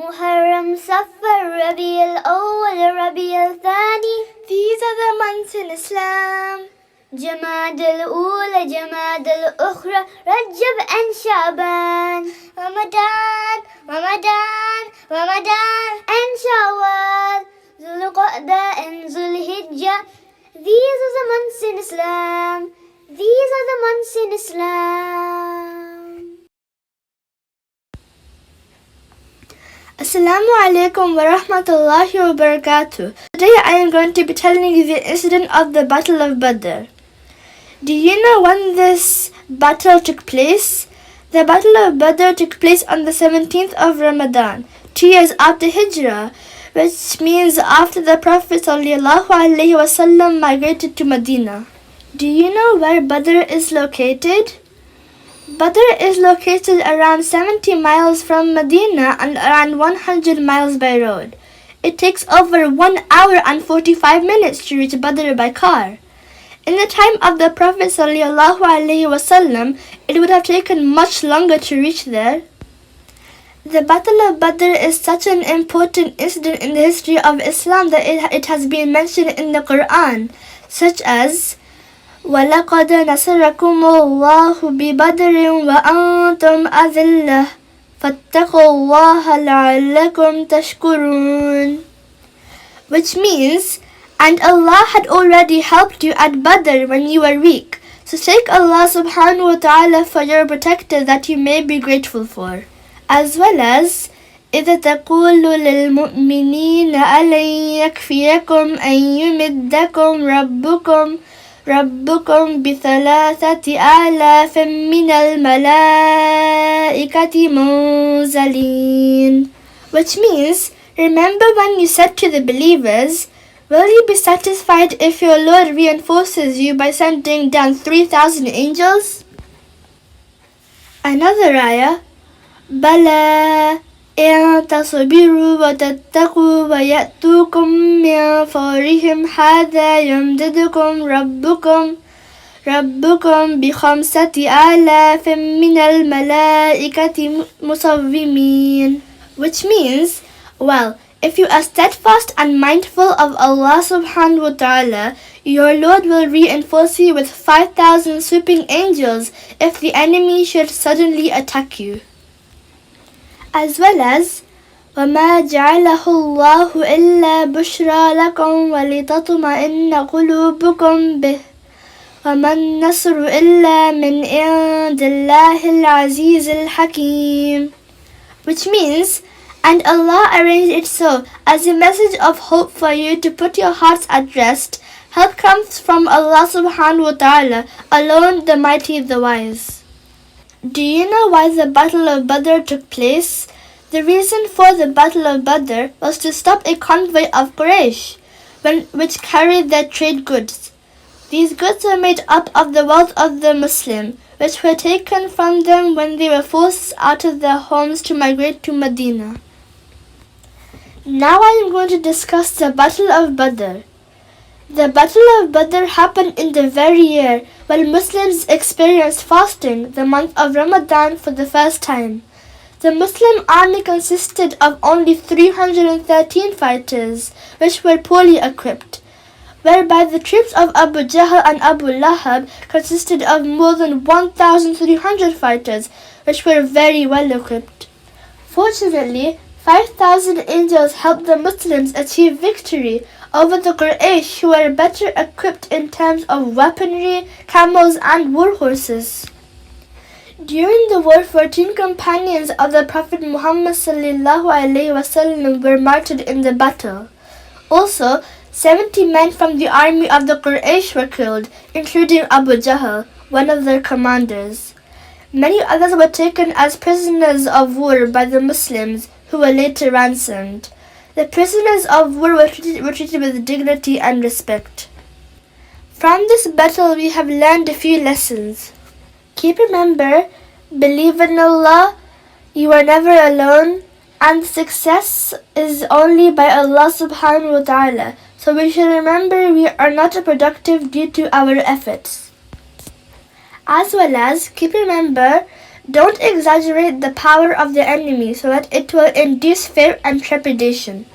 Muharram, Safar, Rabi'ul Awwal, Rabi'ul Thani. These are the months in Islam. Jamad al-Ula, Jamad al-Ukhra, Rajab and Shaban. Ramadan, Ramadan, Ramadan and Shawwal. Zulqa'dah and Zulhijjah. These are the months in Islam. These are the months in Islam. Assalamu alaikum wa rahmatullahi wa barakatuh. Today I am going to be telling you the incident of the Battle of Badr. Do you know when this battle took place? The Battle of Badr took place on the 17th of Ramadan, 2 years after Hijrah, which means after the Prophet ﷺ migrated to Medina. Do you know where Badr is located? Badr is located around 70 miles from Medina and around 100 miles by road. It takes over 1 hour and 45 minutes to reach Badr by car. In the time of the Prophet ﷺ, it would have taken much longer to reach there. The Battle of Badr is such an important incident in the history of Islam that it has been mentioned in the Quran, such as وَلَقَدْ نَصَرَكُمُ اللَّهُ بِبَدْرٍ وَأَنْتُمْ أَذِلَّةٌ فَاتَّقُوا اللَّهَ لَعَلَّكُمْ تَشْكُرُونَ, which means, and Allah had already helped you at Badr when you were weak, so take Allah subhanahu wa ta'ala for your protector that you may be grateful for. As well as إِذَا تَقُولُ لِلْمُؤْمِنِينَ أَلَنْ يَكْفِيَكُمْ أَنْ يُمِدَّكُمْ ربكم بثلاثة آلاف من الملائكة منزلين, which means, remember when you said to the believers, will you be satisfied if your Lord reinforces you by sending down 3,000 angels? Another ayah, بلى إن تصبروا وتتقوا ويأتوكم من فورهم هذا يمددكم ربكم بخمسة آلاف من الملائكة مصومين, which means, well, if you are steadfast and mindful of Allah subhanahu wa ta'ala, your Lord will reinforce you with 5,000 swooping angels if the enemy should suddenly attack you. As well as وَمَا جَعَلَهُ اللَّهُ إِلَّا بُشْرَى لَكُمْ وَلِتَطْمَئِنَّ قُلُوبُكُمْ بِهِ وَمَا النَّصْرُ إِلَّا مِنْ عِنْدِ اللَّهِ الْعَزِيزِ الْحَكِيمِ, which means, and Allah arranged it so as a message of hope for you to put your hearts at rest. Help comes from Allah subhanahu wa ta'ala, alone the mighty, the wise. Do you know why the Battle of Badr took place? The reason for the Battle of Badr was to stop a convoy of Quraysh, which carried their trade goods. These goods were made up of the wealth of the Muslim, which were taken from them when they were forced out of their homes to migrate to Medina. Now I am going to discuss the Battle of Badr. The Battle of Badr happened in the very year when Muslims experienced fasting the month of Ramadan for the first time. The Muslim army consisted of only 313 fighters, which were poorly equipped, whereby the troops of Abu Jahl and Abu Lahab consisted of more than 1,300 fighters, which were very well equipped. Fortunately, 5,000 angels helped the Muslims achieve victory over the Quraysh, who were better equipped in terms of weaponry, camels and war horses. During the war, 14 companions of the Prophet Muhammad ﷺ were martyred in the battle. Also, 70 men from the army of the Quraysh were killed, including Abu Jahl, one of their commanders. Many others were taken as prisoners of war by the Muslims, who were later ransomed. The prisoners of war were treated with dignity and respect. From this battle we have learned a few lessons. Remember, believe in Allah, you are never alone, and success is only by Allah subhanahu wa ta'ala. So we should remember we are not productive due to our efforts. As well as, remember, Don't exaggerate the power of the enemy so that it will induce fear and trepidation.